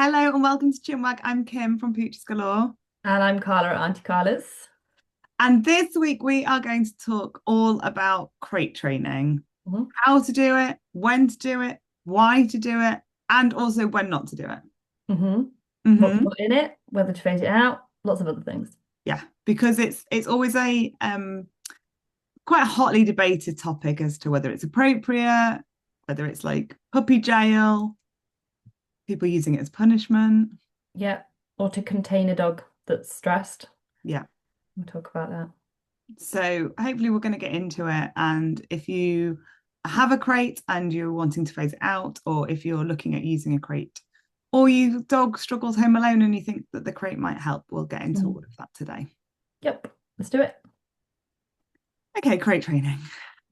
Hello and welcome to Chinwag. I'm Kim from Pooches Galore. And I'm Carla at Auntie Carla's. And this week we are going to talk all about crate training, Mhm. how to do it, when to do it, why to do it, and also when not to do it. hmm What to Hmm. put in it, whether to phase it out, lots of other things. Yeah, because it's always a quite a hotly debated topic as to whether it's appropriate, whether it's like puppy jail, people using it as punishment. Yeah. Or to contain a dog that's stressed. Yeah. We'll talk about that. So hopefully we're going to get into it. And if you have a crate and you're wanting to phase it out, or if you're looking at using a crate, or your dog struggles home alone and you think that the crate might help, we'll get into all Mhm. of that today. Yep. Let's do it. Okay, crate training.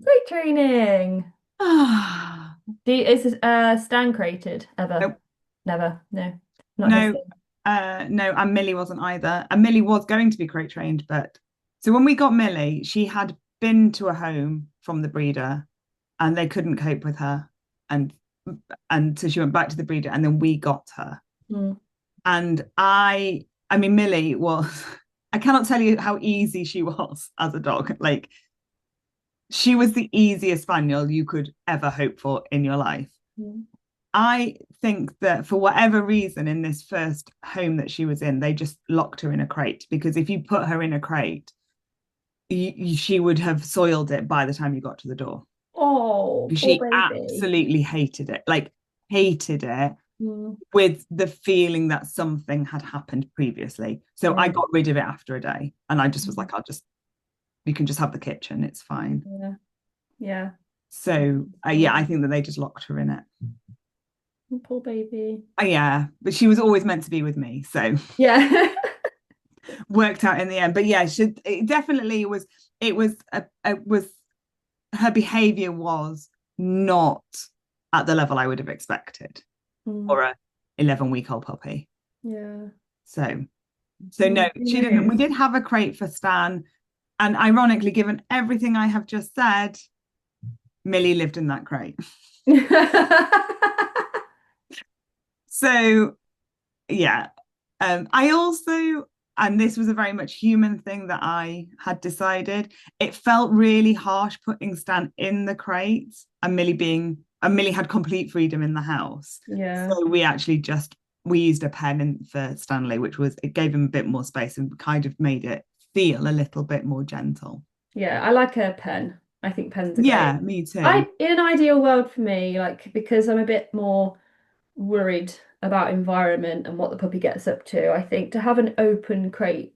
Crate training. Ah, Is Stan crated ever? nope, Never. No. Not his no, thing. no, and Millie wasn't either. And Millie was going to be crate trained, but so when we got Millie, she had been to a home from the breeder and they couldn't cope with her. And so she went back to the breeder and then we got her. Mm. And I mean, Millie was, I cannot tell you how easy she was as a dog. Like, she was the easiest spaniel you could ever hope for in your life. Mm. I think that for whatever reason, in this first home that she was in, they just locked her in a crate because if you put her in a crate, she would have soiled it by the time you got to the door. Oh, poor She baby. absolutely hated it, like, hated it Mm. with the feeling that something had happened previously. So I Yeah. got rid of it after a day and I just was Mm. like, you can just have the kitchen, it's fine. Yeah. Yeah. So yeah, I think that they just locked her in it. Oh, poor baby. Yeah, but she was always meant to be with me. So Yeah. worked out in the end. But yeah, it definitely was, it was her behavior was not at the level I would have expected Mm. for a 11-week-old puppy. Yeah. So Mm, no, who she didn't. We knows? did have a crate for Stan. And ironically, given everything I have just said, Millie lived in that crate. So yeah. I also, and this was a very much human thing that I had decided, it felt really harsh putting Stan in the crate and Millie had complete freedom in the house. Yeah. So we used a pen for Stanley, which was, it gave him a bit more space and kind of made it feel a little bit more gentle. Yeah, I like a pen. I think pens are Yeah, great. me too. In an ideal world for me, like because I'm a bit more worried about environment and what the puppy gets up to, I think to have an open crate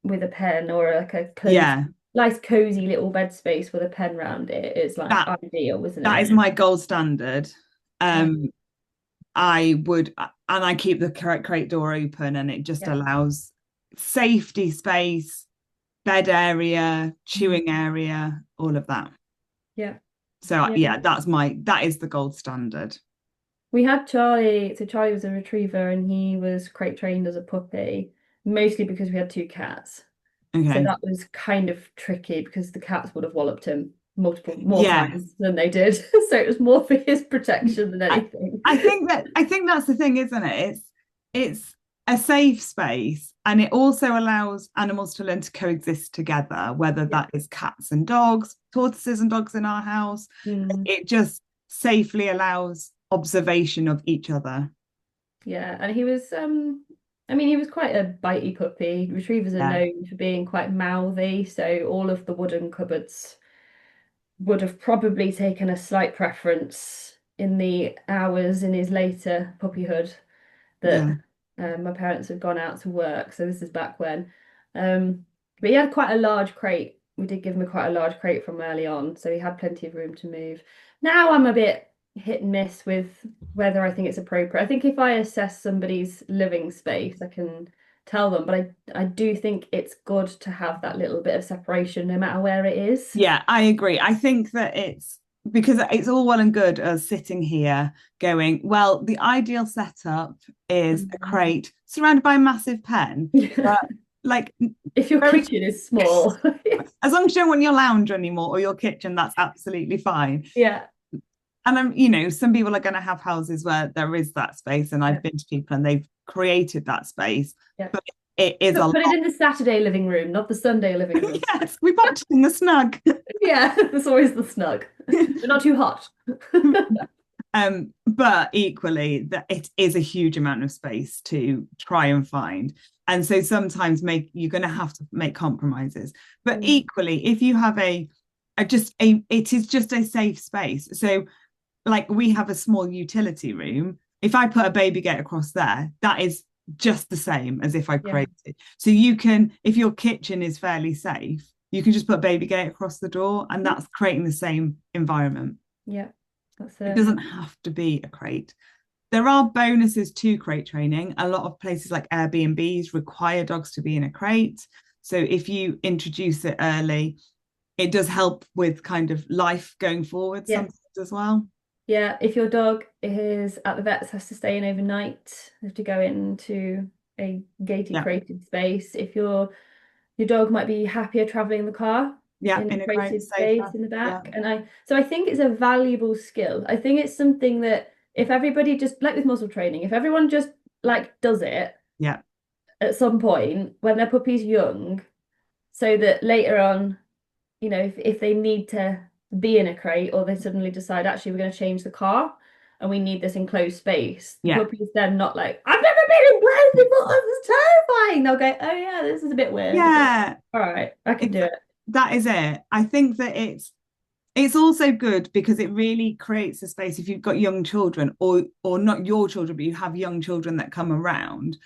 with a pen or like a closed, Yeah, nice cozy little bed space with a pen round it is like that ideal, isn't that it? is my gold standard. Yeah. Um, I would, and I keep the crate door open, and it just Yeah. allows safety space, bed area, Mhm. chewing area, all of that. Yeah. So Yeah. yeah, that is the gold standard. We had Charlie, so Charlie was a retriever and he was crate trained as a puppy, mostly because we had two cats. So Okay. that was kind of tricky because the cats would have walloped him multiple more Yes. times than they did. So it was more for his protection than I, anything. I think that's the thing, isn't it? It's a safe space and it also allows animals to learn to coexist together, whether Yeah. that is cats and dogs, tortoises and dogs in our house. Mm, It just safely allows observation of each other. yeah. And he was I mean he was quite a bitey puppy. Retrievers are Yeah. known for being quite mouthy, so all of the wooden cupboards would have probably taken a slight preference in the hours in his later puppyhood that Yeah. my parents had gone out to work. So this is back when. But he had quite a large crate. We did give him quite a large crate from early on, so he had plenty of room to move. Now I'm a bit hit and miss with whether I think it's appropriate. I think if I assess somebody's living space, I can tell them, but I do think it's good to have that little bit of separation no matter where it is. Yeah, I agree. I think that it's because it's all well and good us sitting here going, well, the ideal setup is a Mhm. crate surrounded by a massive pen. But like If your very kitchen is small. as long as you don't want your lounge anymore or your kitchen, that's absolutely fine. Yeah. And I'm, some people are going to have houses where there is that space, and Yeah. I've been to people and they've created that space, Yeah. but it is a Put it lot. in the Saturday living room, not the Sunday living room. Yes, we popped it in the snug. Yeah, that's always the snug. But not too hot. But equally, that it is a huge amount of space to try and find. And so sometimes you're going to have to make compromises. But equally, if you have it is just a safe space. So like we have a small utility room. If I put a baby gate across there, that is just the same as if I created. So you can, if your kitchen is fairly safe, you can just put a baby gate across the door, and that's creating the same environment. Yeah, that's It it. doesn't have to be a crate. There are bonuses to crate training. A lot of places like Airbnbs require dogs to be in a crate. So if you introduce it early, it does help with kind of life going forward sometimes as well. Yeah, if your dog is at the vet's, has to stay in overnight, they have to go into a gated, crated space. If your dog might be happier traveling in the car, in a in a crate, crated space safer. in the back. And I think it's a valuable skill. I think it's something that if everybody just, like with muscle training, if everyone just like does it at some point when their puppy's young, so that later on, if they need to be in a crate, or they suddenly decide actually we're going to change the car and we need this enclosed space, the puppy's then not like, I've never been enclosed before, this is terrifying. They'll go, oh yeah, this is a bit weird. Yeah. All right, I can do it. That is it. I think that it's also good because it really creates a space if you've got young children, or not your children, but you have young children that come around,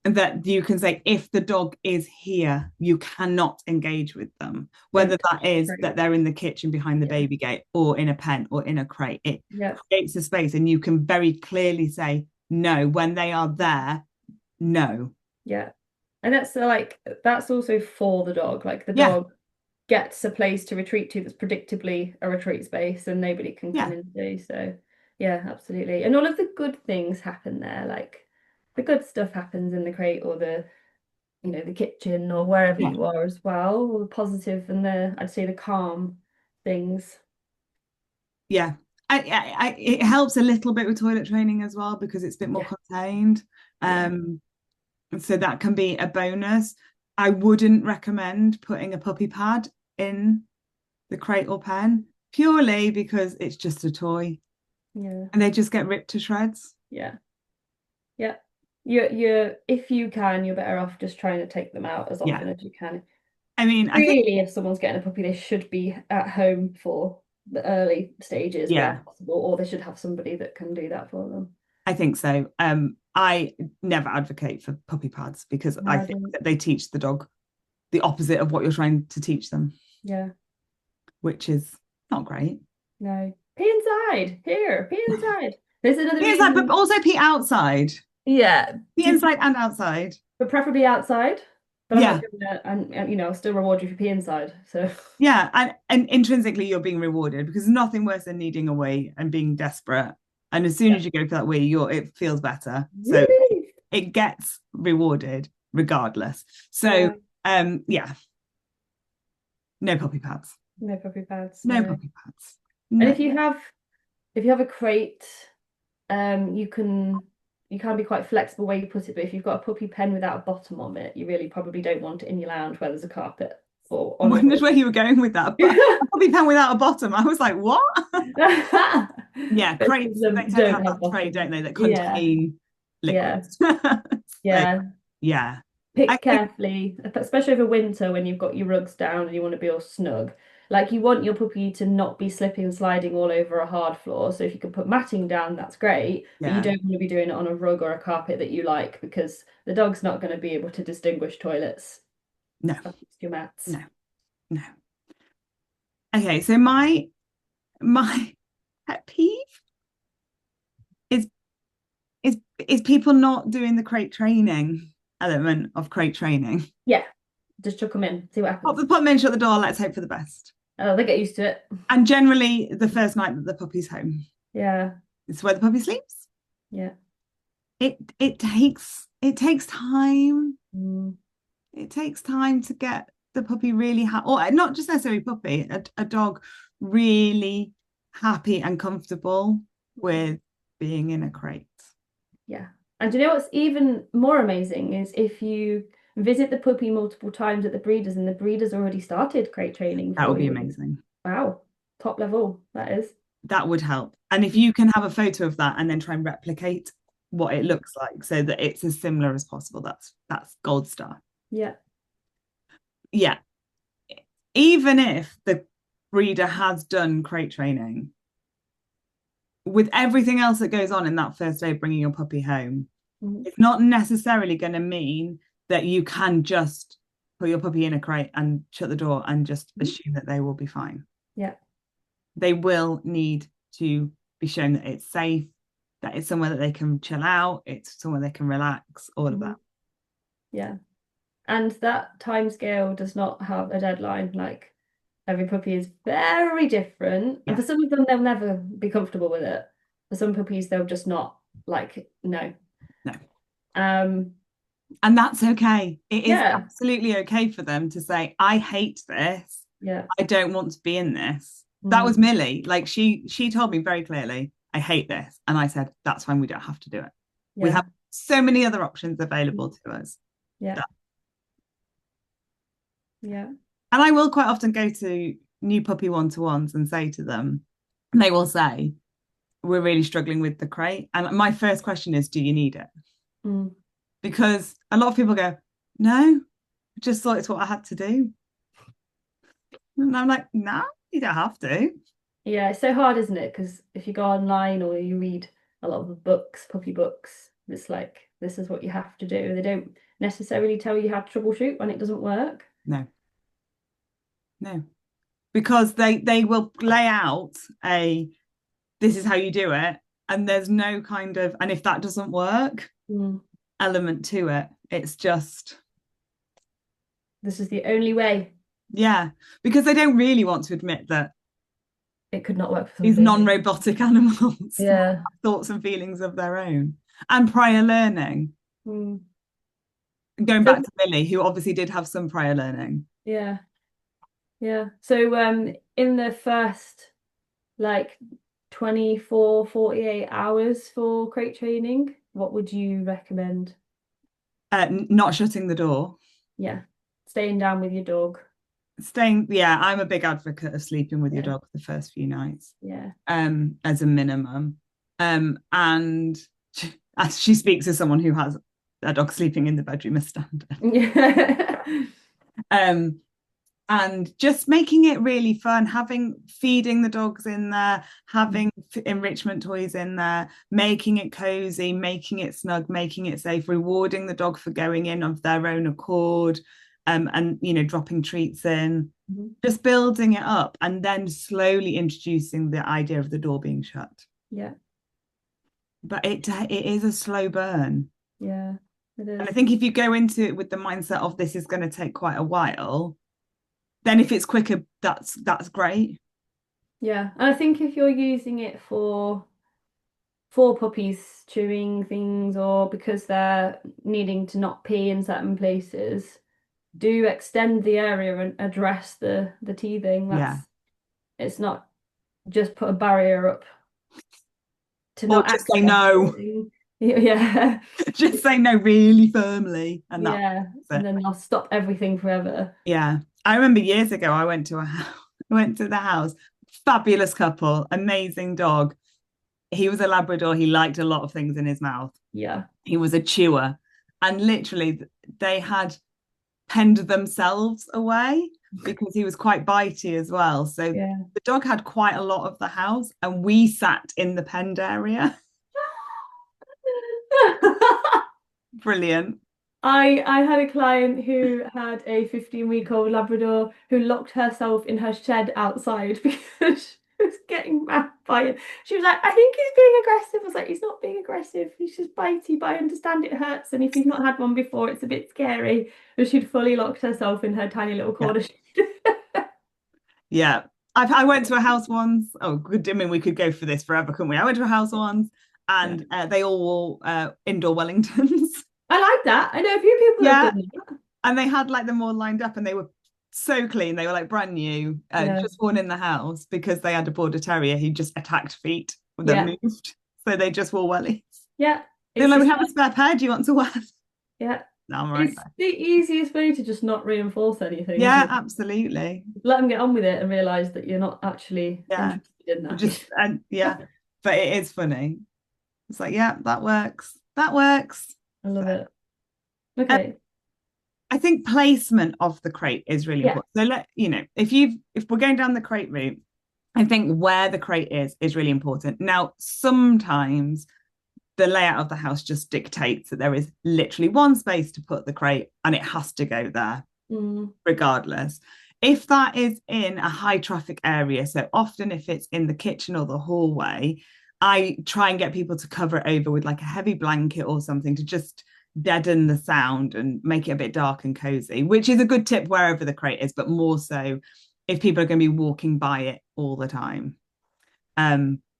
that you can say, if the dog is here, you cannot engage with them, whether that is that they're in the kitchen behind the baby gate, or in a pen, or in a crate. It creates a space, and you can very clearly say no when they are there. No. Yeah. And that's also for the dog. Like the dog gets a place to retreat to that's predictably a retreat space, and nobody can come into. So yeah, absolutely. And all of the good things happen there. Like the good stuff happens in the crate, or the kitchen, or wherever you are as well. All the positive and I'd say the calm things. Yeah. It helps a little bit with toilet training as well, because it's a bit more contained. So that can be a bonus. I wouldn't recommend putting a puppy pad in the crate or pen, purely because it's just a toy. Yeah. And they just get ripped to shreds. Yeah. Yeah. You're if you can, you're better off just trying to take them out as often as you can. I mean, really, I think if someone's getting a puppy, they should be at home for the early stages where possible, or they should have somebody that can do that for them. I think so. I never advocate for puppy pads, because I think that they teach the dog the opposite of what you're trying to teach them. Yeah. Which is not great. No. Pee inside. Here, pee inside. There's another pee inside, but also pee outside. Yeah. Pee inside and outside. But preferably outside. But I'm not gonna, I'll still reward you for pee inside. So yeah, and intrinsically you're being rewarded, because there's nothing worse than needing a wee and being desperate. And as soon as you go for that wee, it feels better. So it gets rewarded regardless. So no puppy pads. No puppy pads. No puppy pads. No. And if you have a crate, you can be quite flexible where you put it, but if you've got a puppy pen without a bottom on it, you really probably don't want it in your lounge where there's a carpet. I wondered where you were going with that. But a puppy pen without a bottom, I was like, what? Yeah, crates, they tend to have that tray, don't they, that contain liquids. Yeah. Pick carefully, especially over winter when you've got your rugs down and you want to be all snug. Like, you want your puppy to not be slipping and sliding all over a hard floor. So if you can put matting down, that's great. But you don't want to be doing it on a rug or a carpet that you like, because the dog's not going to be able to distinguish toilets. No. Your mats. No. Okay, so my pet peeve is people not doing the crate training element of crate training. Yeah. Just chuck them in, see what happens. Put them in, shut the door, let's hope for the best. Oh, they get used to it. And generally the first night that the puppy's home. Yeah. It's where the puppy sleeps. Yeah. It takes time. Mm. It takes time to get the puppy really or not just necessarily puppy, a dog really happy and comfortable with being in a crate. Yeah. And do you know what's even more amazing is if you visit the puppy multiple times at the breeders and the breeders already started crate training That for would be you. amazing. Wow. Top level, that is. That would help. And if you can have a photo of that and then try and replicate what it looks like so that it's as similar as possible, that's gold star. Yeah. Yeah. Even if the breeder has done crate training, with everything else that goes on in that first day of bringing your puppy home, it's not necessarily going to mean that you can just put your puppy in a crate and shut the door and just assume that they will be fine. Yeah. They will need to be shown that it's safe, that it's somewhere that they can chill out, it's somewhere they can relax, all of that. Yeah. And that time scale does not have a deadline. Like every puppy is very different. And for some of them, they'll never be comfortable with it. For some puppies, they'll just not like, no. And that's okay. It is absolutely okay for them to say, I hate this. Yeah. I don't want to be in this. That was Millie. Like she told me very clearly, I hate this. And I said, that's fine. We don't have to do it. Yeah. We have so many other options available to us. Yeah. Yeah. And I will quite often go to new puppy one-to-ones and say to them, and they will say, we're really struggling with the crate. And my first question is, do you need it? Because a lot of people go, no, I just thought it's what I had to do. And I'm like, no, you don't have to. Yeah, it's so hard, isn't it? Because if you go online or you read a lot of the books, puppy books, it's like, this is what you have to do. They don't necessarily tell you how to troubleshoot when it doesn't work. No. Because they will lay out this is how you do it. And there's no kind of, and if that doesn't work, element to it. It's just, this is the only way. Yeah, because they don't really want to admit that it could not work for these non-robotic animals have thoughts and feelings of their own and prior learning. Going back to Millie, who obviously did have some prior learning. Yeah. So in the first like 24, 48 hours for crate training, what would you recommend? Not shutting the door. Yeah. Staying down with your dog. I'm a big advocate of sleeping with your dog the first few nights. Yeah. As a minimum. And as she speaks as someone who has a dog sleeping in the bedroom as standard. Yeah. And just making it really fun, feeding the dogs in there, having enrichment toys in there, making it cozy, making it snug, making it safe, rewarding the dog for going in of their own accord, and dropping treats in, just building it up, and then slowly introducing the idea of the door being shut. Yeah. But it is a slow burn. Yeah, it is. And I think if you go into it with the mindset of this is going to take quite a while, then if it's quicker, that's great. Yeah, and I think if you're using it for puppies chewing things or because they're needing to not pee in certain places, do extend the area and address the teething. It's not just put a barrier up to not just say no. Yeah. Just say no really firmly, and and then I'll stop everything forever. Yeah. I remember years ago I went to the house, fabulous couple, amazing dog. He was a Labrador. He liked a lot of things in his mouth. Yeah. He was a chewer, and literally they had penned themselves away because he was quite bitey as well. So the dog had quite a lot of the house, and we sat in the penned area. Brilliant. I had a client who had a 15-week-old Labrador who locked herself in her shed outside because she was getting mad by it. She was like, I think he's being aggressive. I was like, he's not being aggressive. He's just bitey, but I understand it hurts. And if you've not had one before, it's a bit scary. But she'd fully locked herself in her tiny little corner shed. Yeah. I went to a house once. Oh, good. I mean, we could go for this forever, couldn't we? I went to a house once and they all wore indoor Wellingtons. I like that. I know a few people have done that. And they had like them all lined up and they were so clean. They were like brand new, Yeah. just born in the house because they had a border terrier who just attacked feet that Yeah. moved. So they just wore wellies. Yeah. They're It's like, we just have a spare pair. Do you want to wear? yeah. No, I'm right It's there. the easiest way to just not reinforce anything, isn't Yeah, it? absolutely. Let them get on with it and realize that you're not actually Yeah. interested in that. Just and yeah, but it is funny. It's like, yeah, that works. That works. I love So, it. um, Okay. I think placement of the crate is really Yeah. important. So if we're going down the crate route, I think where the crate is really important. Now, sometimes the layout of the house just dictates that there is literally one space to put the crate and it has to go there Mm. regardless. If that is in a high traffic area, so often if it's in the kitchen or the hallway, I try and get people to cover it over with like a heavy blanket or something to just deaden the sound and make it a bit dark and cozy, which is a good tip wherever the crate is, but more so if people are going to be walking by it all the time.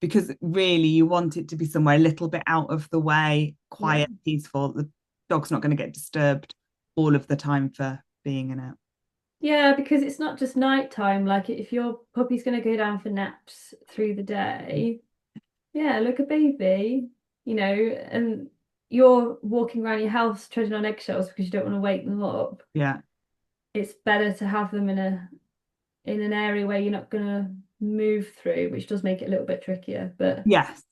Because really you want it to be somewhere a little bit out of the way, Yeah. quiet, peaceful. The dog's not going to get disturbed all of the time for being in it. Yeah, because it's not just nighttime. Like if your puppy's going to go down for naps through the day, yeah, look a baby, and you're walking around your house treading on eggshells because you don't want to wake them up. Yeah. It's better to have them in an area where you're not going to move through, which does make it a little bit trickier. But Yes.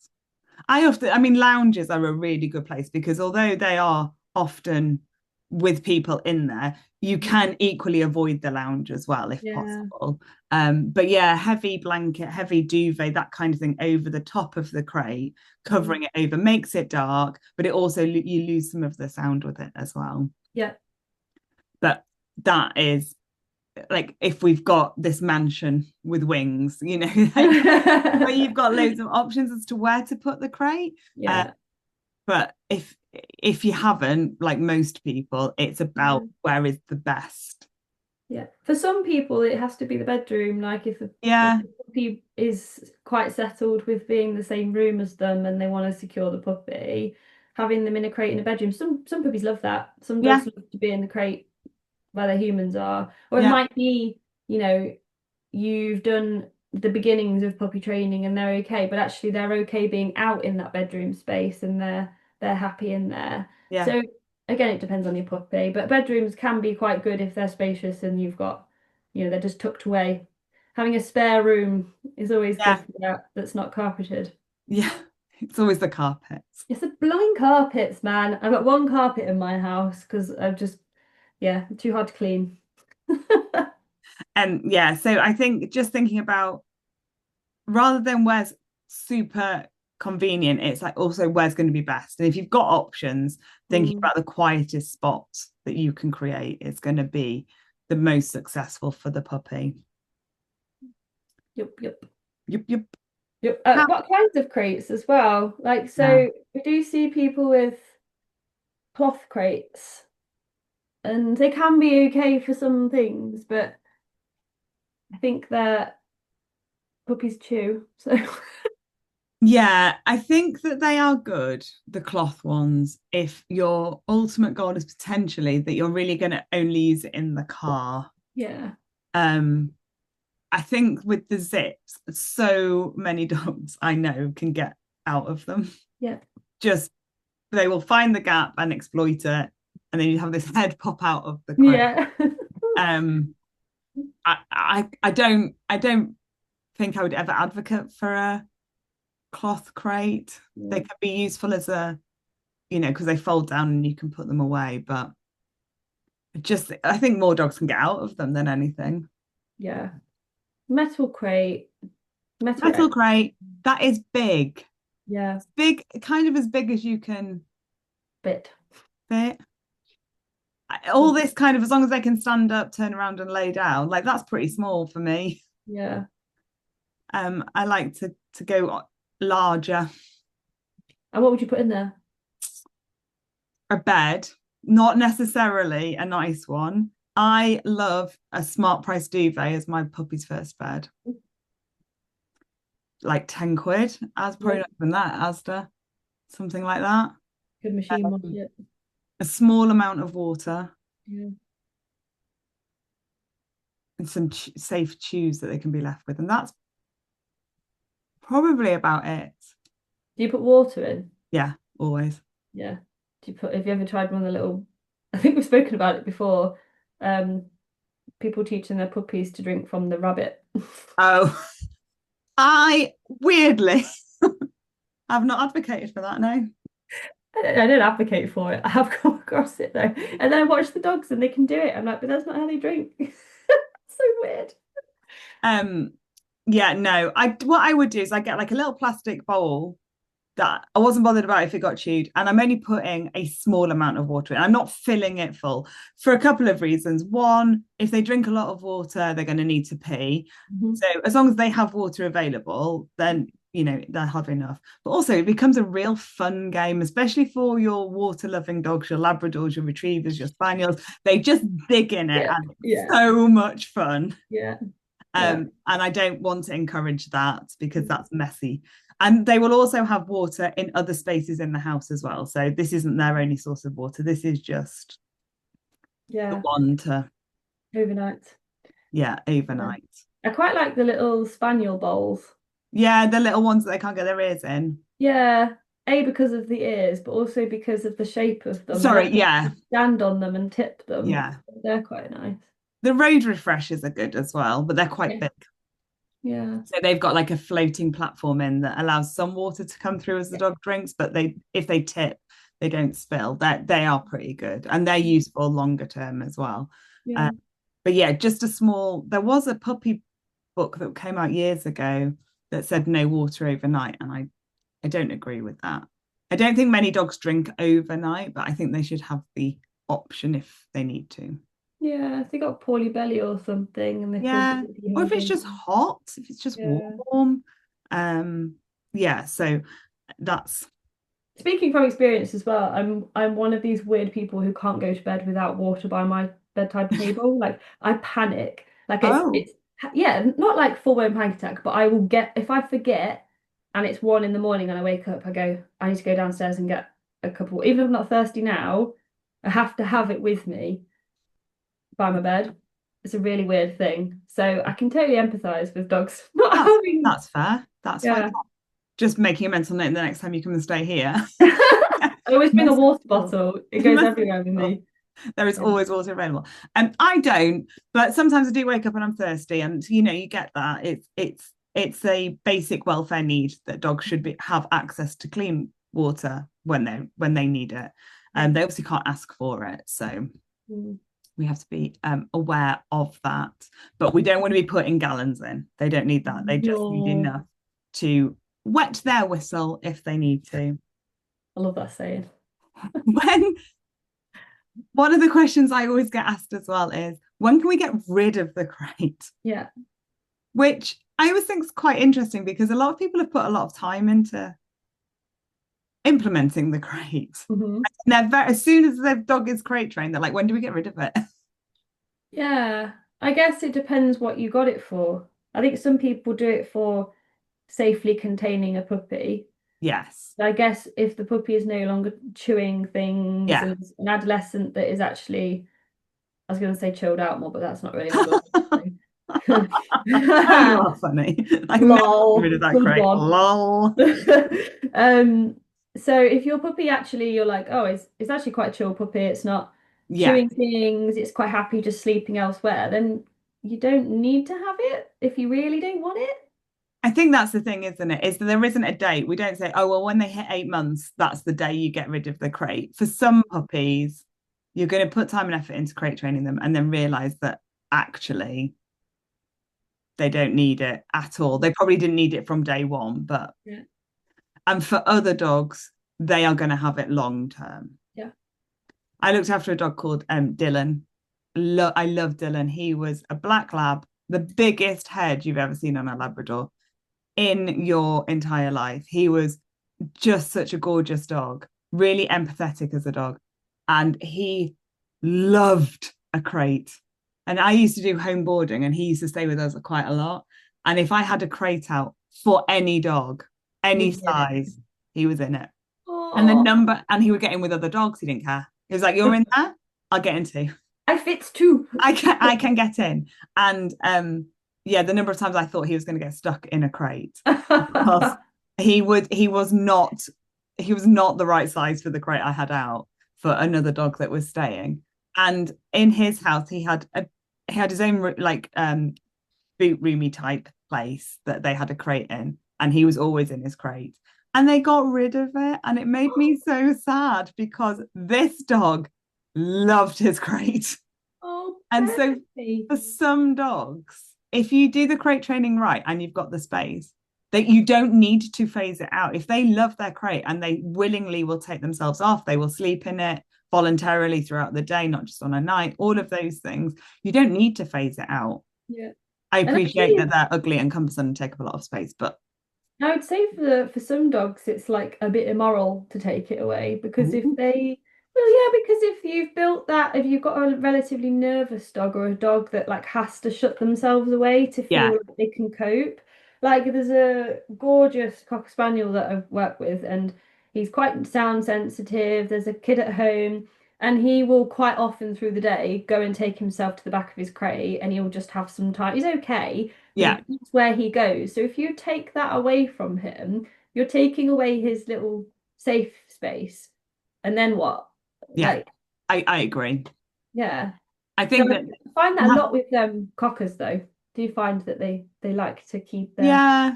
I mean, lounges are a really good place because although they are often with people in there, you can equally avoid the lounge as well if yeah, possible. But yeah, heavy blanket, heavy duvet, that kind of thing over the top of the crate, mm, covering it over makes it dark, but it also you lose some of the sound with it as well. yeah. But that is like if we've got this mansion with wings, like where you've got loads of options as to where to put the crate. Uh, Yeah. but if you haven't, like most people, it's Yeah. about where is the best. Yeah. For some people, it has to be the bedroom. Like if Yeah, the puppy is quite settled with being in the same room as them and they want to secure the puppy, having them in a crate in a bedroom. Some puppies love that. Some yeah, dogs love to be in the crate where their humans are. Or it yeah, might be, you've done the beginnings of puppy training and they're okay, but actually they're okay being out in that bedroom space and they're happy in there. yeah, So again, it depends on your puppy, but bedrooms can be quite good if they're spacious and you've got, they're just tucked away. Having a spare room is always good yeah, for that that's not carpeted. yeah. It's always the carpets. It's the blowing carpets, man. I've got one carpet in my house because I've just, yeah, too hard to clean. And yeah, so I think just thinking about rather than where's super convenient, it's like also where's going to be best. And if you've got options, thinking Mm, about the quietest spots that you can create is going to be the most successful for the puppy. yep, yep. Yep, yep. Yep. How, What kinds of crates as well? Like, yeah. so we do see people with cloth crates, and they can be okay for some things, but I think that puppies chew. So, Yeah, I think that they are good, the cloth ones, if your ultimate goal is potentially that you're really going to only use it in the car. yeah, Um, I think with the zips, so many dogs I know can get out of them. yeah, Just they will find the gap and exploit it, and then you have this head pop out of the crate. yeah, Um, I don't think I would ever advocate for a cloth crate. They yeah, can be useful as because they fold down and you can put them away, but just I think more dogs can get out of them than anything. yeah. Metal crate, metal, Metal crate, that is big. yeah, It's big, kind of as big as you can bit. fit. All this kind of as long as they can stand up, turn around and lay down, like that's pretty small for me. Yeah. I like to go larger. And what would you put in there? A bed, not necessarily a nice one. I love a smart price duvet as my puppy's first bed. Like 10 quid. As probably Yeah, not even that, Asda. Something like that. good machine one. Um, Yeah. a small amount of water. Yeah. and some safe chews that they can be left with. And that's probably about it. Do you put water in? Yeah, always. Yeah. Have you ever tried one of the little, I think we've spoken about it before, people teaching their puppies to drink from the rabbit. Oh, I weirdly have not advocated for that, no. I don't advocate for it. I have come across it though. And then I watch the dogs and they can do it. I'm like, but that's not how they drink. So weird. Yeah, no. What I would do is I get like a little plastic bowl that I wasn't bothered about if it got chewed, and I'm only putting a small amount of water in. I'm not filling it full for a couple of reasons. One, if they drink a lot of water, they're going to need to pee. So as long as they have water available, then they'll have enough. But also it becomes a real fun game, especially for your water loving dogs, your Labradors, your Retrievers, your Spaniels. They just dig in it, and it's so much fun. And I don't want to encourage that because that's messy. And they will also have water in other spaces in the house as well. So this isn't their only source of water. This is just the one to overnight. Yeah, overnight. I quite like the little spaniel bowls. Yeah, the little ones that they can't get their ears in. Yeah, because of the ears, but also because of the shape of them. Sorry, yeah. Stand on them and tip them. Yeah. They're quite nice. The road refreshers are good as well, but they're quite big. Yeah. So they've got like a floating platform in that allows some water to come through as the dog drinks, but if they tip, they don't spill. They are pretty good, and they're useful longer term as well. Yeah. But yeah, just there was a puppy book that came out years ago that said no water overnight, and I don't agree with that. I don't think many dogs drink overnight, but I think they should have the option if they need to. Yeah, if they got poorly belly or something, and or if it's just hot, if it's just warm. So that's. Speaking from experience as well, I'm one of these weird people who can't go to bed without water by my bedside table. Like I panic. Like it's not like full-blown panic attack, but I will get, if I forget and it's 1 a.m. and I wake up, I need to go downstairs and get a cup of, even if I'm not thirsty now, I have to have it with me by my bed. It's a really weird thing. So I can totally empathize with dogs not having. That's fair. That's fine. Just making a mental note the next time you come and stay here. I always bring a water bottle. It goes everywhere with me. There is always water available. And I don't, but sometimes I do wake up and I'm thirsty, and you get that. It's a basic welfare need that dogs should have access to clean water when they need it. And they obviously can't ask for it. So we have to be aware of that. But we don't want to be putting gallons in. They don't need that. They just need enough to wet their whistle if they need to. I love that saying. One of the questions I always get asked as well is, when can we get rid of the crate? Yeah. Which I always think is quite interesting, because a lot of people have put a lot of time into implementing the crate. And as soon as their dog is crate trained, they're like, when do we get rid of it? Yeah, I guess it depends what you got it for. I think some people do it for safely containing a puppy. Yes. I guess if the puppy is no longer chewing things, as an adolescent that is actually, I was going to say chilled out more, but that's not really what you are funny. Like, lol, rid of that crate. Lol. So if your puppy actually, you're like, oh, it's actually quite a chill puppy, it's not chewing things, it's quite happy just sleeping elsewhere, then you don't need to have it if you really don't want it. I think that's the thing, isn't it? Is that there isn't a date. We don't say, oh, well, when they hit 8 months, that's the day you get rid of the crate. For some puppies, you're going to put time and effort into crate training them and then realize that actually they don't need it at all. They probably didn't need it from day one, but and for other dogs, they are going to have it long term. Yeah. I looked after a dog called Dylan. I love Dylan. He was a black lab, the biggest head you've ever seen on a Labrador in your entire life. He was just such a gorgeous dog, really empathetic as a dog, and he loved a crate. And I used to do home boarding, and he used to stay with us quite a lot. And if I had a crate out for any dog, any size, he was in it. Aww. And and he would get in with other dogs. He didn't care. He was like, you're in there, I'll get in too. I fits too. I can get in. And yeah, the number of times I thought he was going to get stuck in a crate because he was not the right size for the crate I had out for another dog that was staying. And in his house, he had his own like boot roomy type place that they had a crate in, and he was always in his crate. And they got rid of it, and it made me so sad because this dog loved his crate. Oh, And so baby. for some dogs, if you do the crate training right and you've got the space, that you don't need to phase it out. If they love their crate and they willingly will take themselves off, they will sleep in it voluntarily throughout the day, not just on a night, all of those things. You don't need to phase it out. Yeah. I And appreciate actually, that they're ugly and cumbersome and take up a lot of space, but I would say for some dogs, it's like a bit immoral to take it away because if they, well, yeah, because if you've built that, if you've got a relatively nervous dog or a dog that like has to shut themselves away to feel yeah, like they can cope, like there's a gorgeous Cocker Spaniel that I've worked with, and he's quite sound sensitive. There's a kid at home. And he will quite often through the day go and take himself to the back of his crate and he'll just have some time. He's okay, but yeah, that's where he goes. So if you take that away from him, you're taking away his little safe space. And then what? yeah. Like, I agree. yeah. I So think that I find that a lot with cockers though. Do you find that they like to keep their yeah,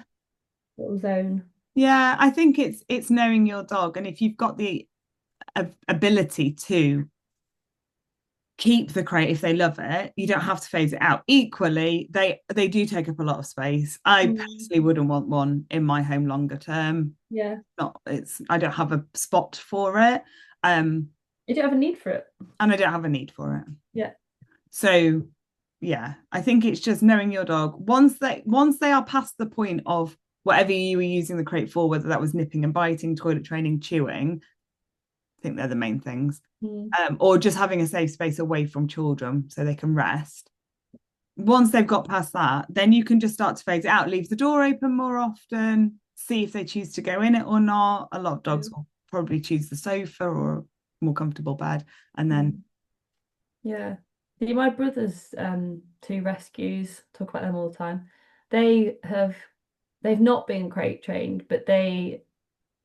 little zone? yeah. I think it's knowing your dog, and if you've got the ability to keep the crate if they love it, you don't have to phase it out. Equally, they do take up a lot of space. I Mm. personally wouldn't want one in my home longer term. Yeah. Not it's I don't have a spot for it. Um You don't have a need for it. and I don't have a need for it. Yeah. So yeah, I think it's just knowing your dog. Once they are past the point of whatever you were using the crate for, whether that was nipping and biting, toilet training, chewing, I think they're the main things. Mm. Or just having a safe space away from children so they can rest. Once they've got past that, then you can just start to phase it out, leave the door open more often, see if they choose to go in it or not. A lot of dogs will probably choose the sofa or a more comfortable bed. And then, Yeah. See, my brother's two rescues, talk about them all the time. They have they've not been crate trained, but they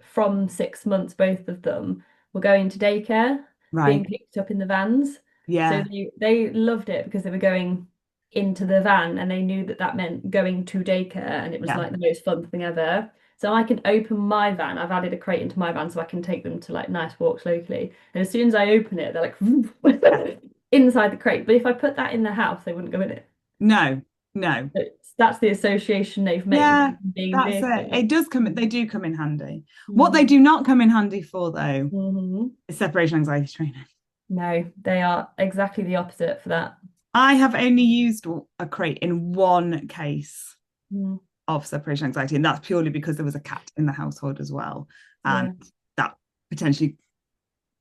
from 6 months, both of them were going to daycare, being right. picked up in the vans. So Yeah. they loved it because they were going into the van and they knew that that meant going to daycare and it was Yeah. like the most fun thing ever. So I can open my van. I've added a crate into my van so I can take them to like nice walks locally. And as soon as I open it, they're like inside the crate. But if I put that in the house, they wouldn't go in it. No, no. That's the association they've made Yeah, from being that's it. vehicles. They do come in handy. What they Mhm. do not come in handy for, though, Mhm. is separation anxiety training. No, they are exactly the opposite for that. I have only used a crate in one case Mm. of separation anxiety, and that's purely because there was a cat in the household as well. And Yeah. that potentially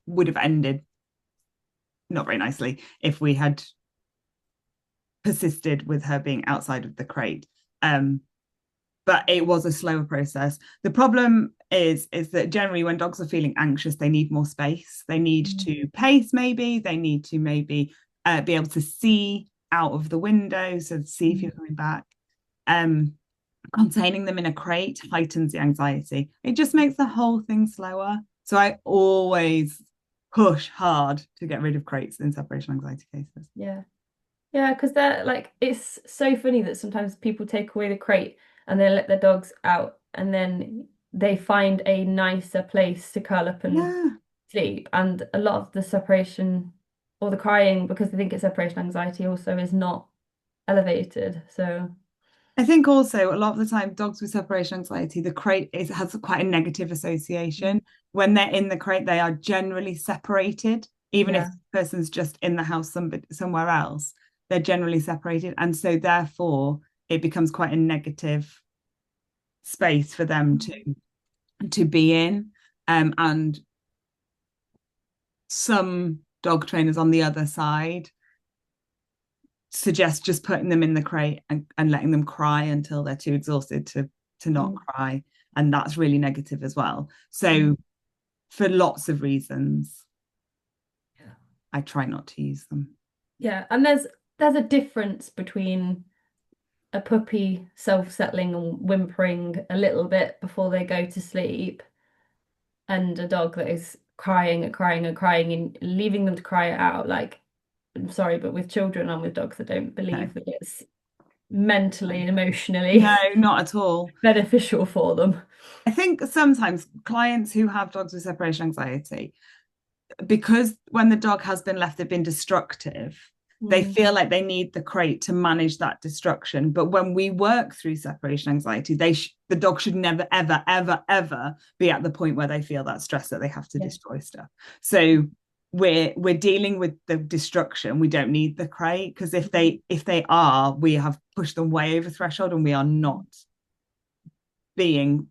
would have ended not very nicely if we had persisted with her being outside of the crate. But it was a slower process. The problem is that generally when dogs are feeling anxious, they need more space. They need Mm. to pace, maybe. They need to maybe be able to see out of the window, so to see if you're coming back. Containing them in a crate heightens the anxiety. It just makes the whole thing slower. So I always push hard to get rid of crates in separation anxiety cases. Yeah. Yeah, because they're like it's so funny that sometimes people take away the crate and they let their dogs out and then they find a nicer place to curl up and Yeah. sleep. And a lot of the separation or the crying because they think it's separation anxiety also is not elevated. So I think also a lot of the time, dogs with separation anxiety, the crate has quite a negative association. When they're in the crate, they are generally separated, even if yeah. the person's just in the house somewhere else, they're generally separated. And so therefore it becomes quite a negative space for them to be in. And some dog trainers on the other side suggest just putting them in the crate and letting them cry until they're too exhausted to not Mm. cry. And that's really negative as well. Mm. So for lots of reasons, Yeah. I try not to use them. Yeah, and there's a difference between a puppy self-settling and whimpering a little bit before they go to sleep and a dog that is crying and crying and crying and leaving them to cry it out. Like, I'm sorry, but with children and with dogs, I don't No, believe that it's mentally and emotionally no, not at all. beneficial for them. I think sometimes clients who have dogs with separation anxiety, because when the dog has been left, they've been destructive. They Mm, feel like they need the crate to manage that destruction. But when we work through separation anxiety, the dog should never, ever, ever, ever be at the point where they feel that stress that they have to yeah. destroy stuff. So we're dealing with the destruction. We don't need the crate, because if they are, we have pushed them way over threshold, and we are not being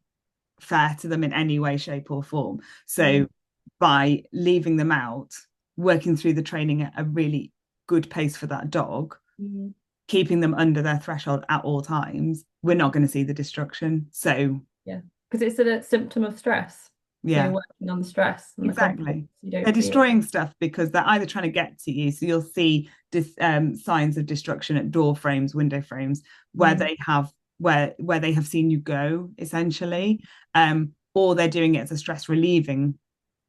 fair to them in any way, shape, or form. Mm, So by leaving them out, working through the training at a really good pace for that dog, mm, keeping them under their threshold at all times, we're not going to see the destruction. So yeah, because it's a symptom of stress. So you're yeah, working on the stress and the conflict. exactly. You They're don't feel. destroying stuff because they're either trying to get to you. So you'll see signs of destruction at door frames, window frames, where Mm, they have where they have seen you go, essentially, or they're doing it as a stress relieving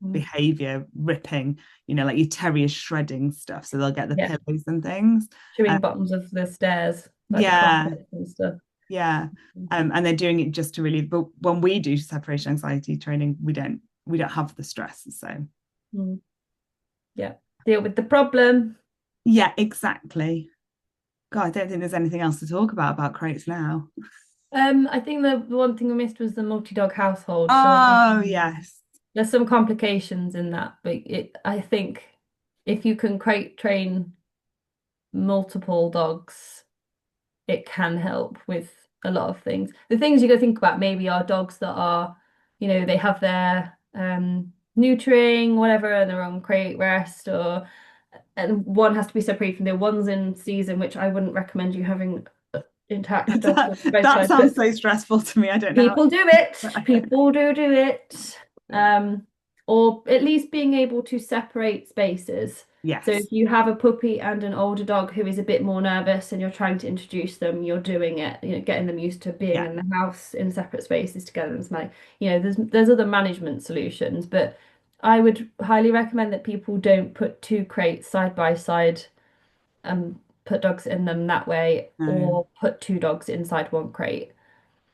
mm. behavior, ripping, like your terrier shredding stuff. So they'll get the Yeah, pillows and things. chewing Um, bottoms of the stairs, like the yeah, carpet and stuff. yeah. And they're doing it just to relieve. But when we do separation anxiety training, we don't have the stress. So Mm, yeah, deal with the problem. yeah, exactly. God, I don't think there's anything else to talk about crates now. I think the one thing we missed was the multi-dog household. So Oh yes. there's some complications in that, but I think if you can crate train multiple dogs, it can help with a lot of things. The things you got to think about maybe are dogs that are, they have their neutering, whatever, and they're on crate rest, or and one has to be separated from the ones in season, which I wouldn't recommend you having intact dogs on both That sides, but sounds so stressful to me. I don't know people do it. how. People do it. Um, or at least being able to separate spaces. So if Yes. you have a puppy and an older dog who is a bit more nervous and you're trying to introduce them, you're doing it, getting them used to being Yeah. in the house in separate spaces together and smelling. There's other management solutions, but I would highly recommend that people don't put two crates side by side and put dogs in them that way, No. or put two dogs inside one crate.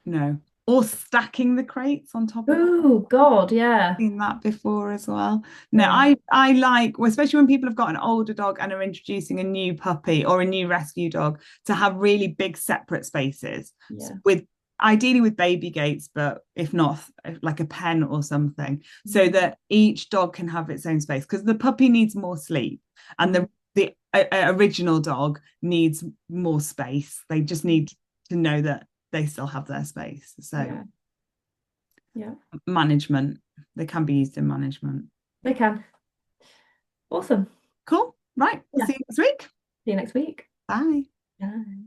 No. Or stacking the crates on top of Oh God, yeah. seen that before as well. No, Yeah. I like, well, especially when people have got an older dog and are introducing a new puppy or a new rescue dog, to have really big separate spaces Yeah. with ideally with baby gates, but if not, like a pen or something, so Mm, that each dog can have its own space, because the puppy needs more sleep and mm, the original dog needs more space. They just mm. need to know that they still have their space. So Yeah. Yeah. management, they can be used in management. They can. Awesome. Cool. Right. We'll Yeah. see you next week. See you next week. Bye. Bye.